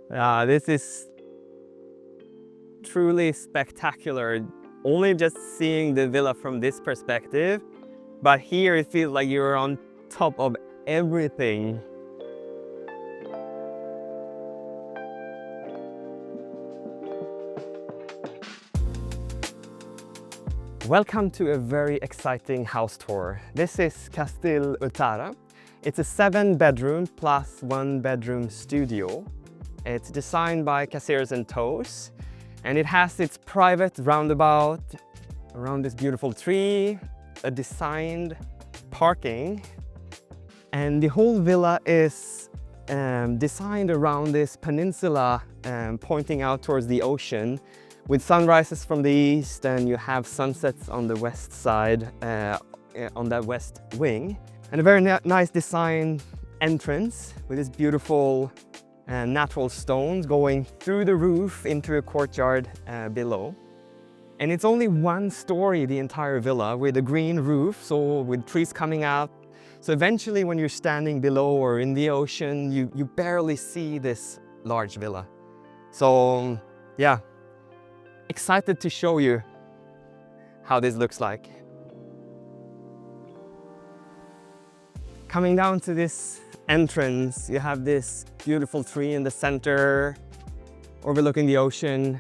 This is truly spectacular. Only just seeing the villa from this perspective, but here it feels like you're on top of everything. Welcome to a very exciting house tour. This is Kastil Utara. It's a 7-bedroom plus 1-bedroom studio. It's designed by Caceres and Toes, and it has its private roundabout around this beautiful tree, a designed parking, and the whole villa is designed around this peninsula pointing out towards the ocean, with sunrises from the east, and you have sunsets on the west side, on that west wing. And a very nice design entrance with this beautiful natural stones going through the roof into a courtyard below. And it's only 1 story, the entire villa, with a green roof, so with trees coming out. So eventually when you're standing below or in the ocean, you barely see this large villa. So yeah, excited to show you how this looks like. Coming down to this entrance, you have this beautiful tree in the center, overlooking the ocean.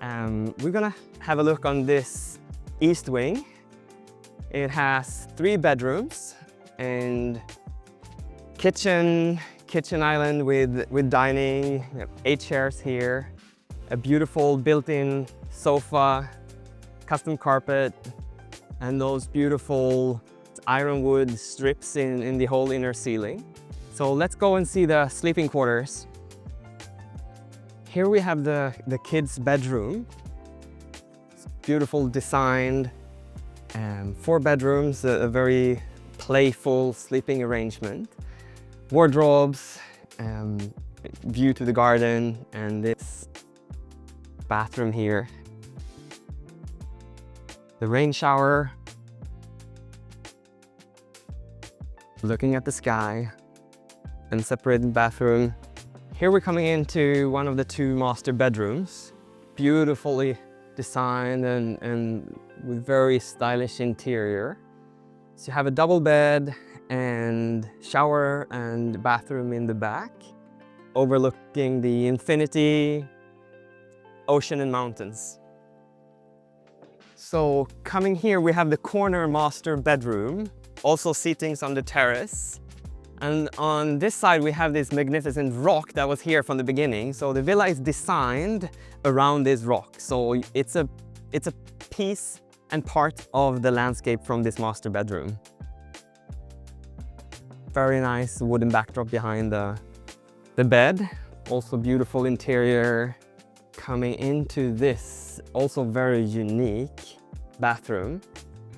We're gonna have a look on this east wing. It has 3 bedrooms and kitchen island with dining. We have 8 chairs here, a beautiful built-in sofa, custom carpet, and those beautiful ironwood strips in the whole inner ceiling. So let's go and see the sleeping quarters. Here we have the kids' bedroom. It's beautiful designed, 4 bedrooms, a very playful sleeping arrangement. Wardrobes, view to the garden, and this bathroom here. The rain shower, looking at the sky, and separated bathroom. Here we're coming into one of the 2 master bedrooms, beautifully designed and with very stylish interior. So you have a double bed and shower and bathroom in the back, overlooking the infinity, ocean and mountains. So coming here, we have the corner master bedroom, also seatings on the terrace. And on this side, we have this magnificent rock that was here from the beginning. So the villa is designed around this rock. So it's a piece and part of the landscape from this master bedroom. Very nice wooden backdrop behind the bed. Also beautiful interior. Coming into this also very unique bathroom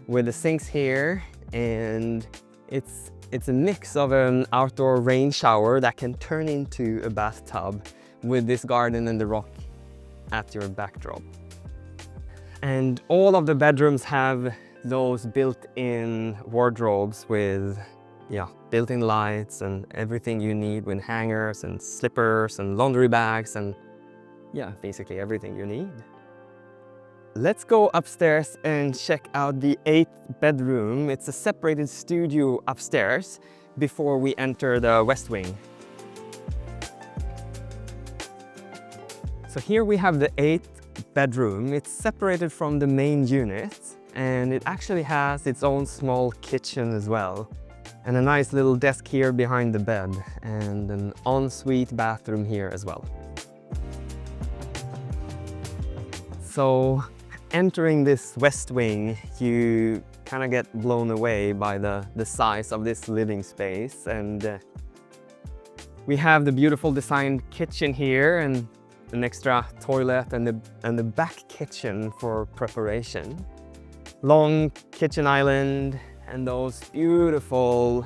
with the sinks here, and it's a mix of an outdoor rain shower that can turn into a bathtub with this garden and the rock at your backdrop. And all of the bedrooms have those built-in wardrobes with built-in lights and everything you need, with hangers and slippers and laundry bags and basically everything you need. Let's go upstairs and check out the 8th bedroom. It's a separated studio upstairs before we enter the west wing. So here we have the 8th bedroom. It's separated from the main unit, and it actually has its own small kitchen as well, and a nice little desk here behind the bed, and an ensuite bathroom here as well. So entering this west wing, you kind of get blown away by the size of this living space. And we have the beautiful designed kitchen here, and an extra toilet, and the back kitchen for preparation. Long kitchen island, and those beautiful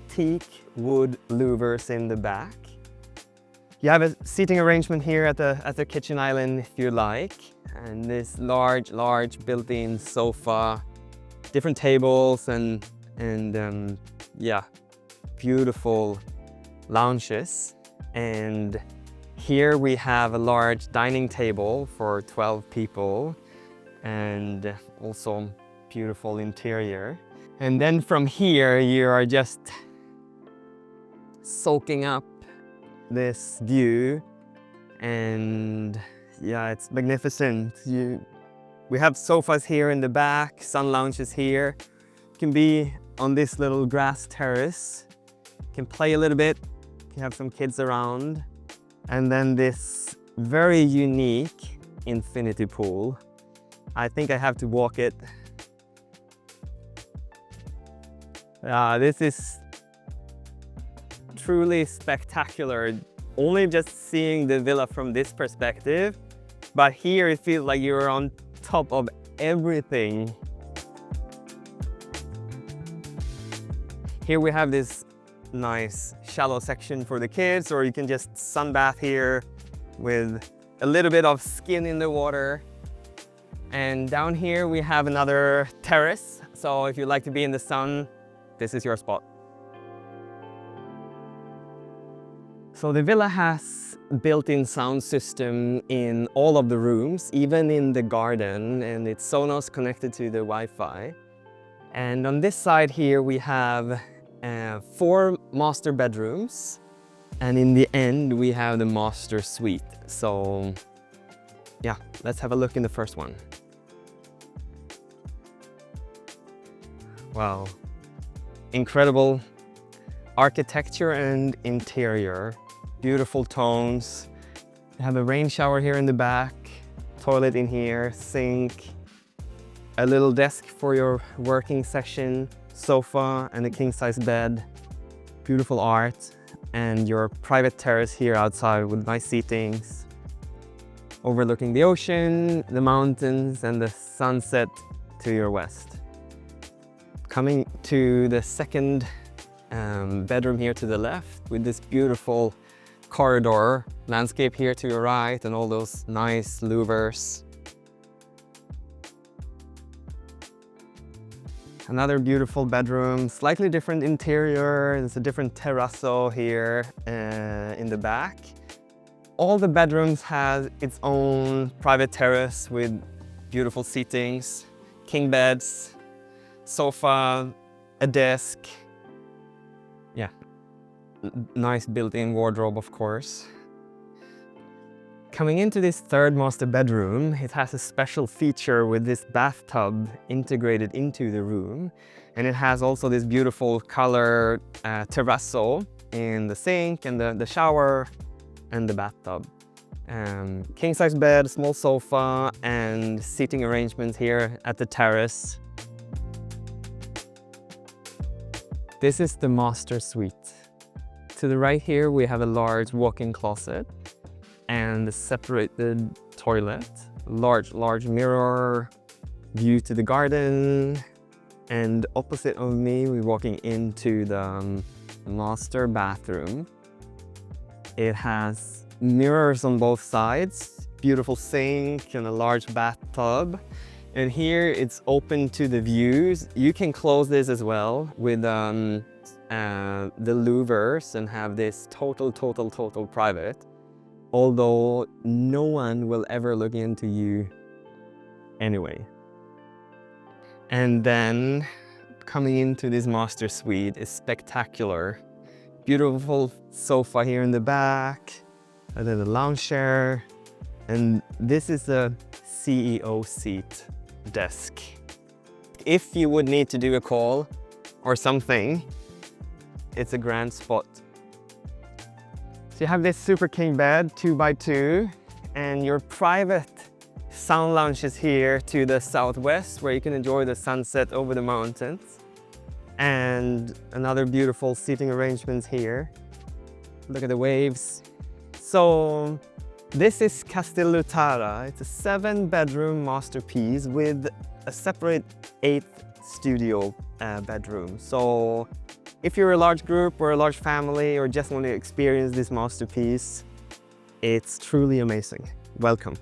teak wood louvers in the back. You have a seating arrangement here at the kitchen island if you like, and this large built-in sofa, different tables, and beautiful lounges. And here we have a large dining table for 12 people and also beautiful interior. And then from here you are just soaking up this view, and yeah, it's magnificent. We have sofas here in the back, sun lounges here. You can be on this little grass terrace, you can play a little bit, you can have some kids around. And then this very unique infinity pool. I think I have to walk it. This is truly spectacular. Only just seeing the villa from this perspective, but here it feels like you're on top of everything. Here we have this nice shallow section for the kids, or you can just sunbath here with a little bit of skin in the water. And down here we have another terrace, so if you like to be in the sun, this is your spot. So the villa has built-in sound system in all of the rooms, even in the garden, and it's Sonos connected to the Wi-Fi. And on this side here we have 4 master bedrooms, and in the end we have the master suite. So yeah, let's have a look in the first one. Wow, incredible architecture and interior, beautiful tones. You have a rain shower here in the back, toilet in here, sink, a little desk for your working session, sofa and a king-size bed, beautiful art, and your private terrace here outside with nice seatings, overlooking the ocean, the mountains, and the sunset to your west. Coming to the second bedroom here to the left with this beautiful corridor landscape here to your right and all those nice louvers. Another beautiful bedroom, slightly different interior. There's a different terrazzo here in the back. All the bedrooms have its own private terrace with beautiful seatings, king beds, sofa, a desk. Yeah, nice built-in wardrobe, of course. Coming into this third master bedroom, it has a special feature with this bathtub integrated into the room. And it has also this beautiful color terrazzo in the sink and the shower and the bathtub. King-size bed, small sofa, and seating arrangements here at the terrace. This is the master suite. To the right here, we have a large walk-in closet and a separated toilet, large mirror, view to the garden, and opposite of me, we're walking into the master bathroom. It has mirrors on both sides, beautiful sink and a large bathtub. And here it's open to the views. You can close this as well with the louvers and have this total private. Although no one will ever look into you anyway. And then coming into this master suite is spectacular. Beautiful sofa here in the back, and then a lounge chair. And this is a CEO seat desk. If you would need to do a call or something, it's a grand spot. So you have this super king bed, 2x2, and your private sound lounge is here to the southwest where you can enjoy the sunset over the mountains. And another beautiful seating arrangements here. Look at the waves. So this is Kastil Utara. It's a 7-bedroom masterpiece with a separate 8th studio bedroom. So if you're a large group or a large family or just want to experience this masterpiece, it's truly amazing. Welcome.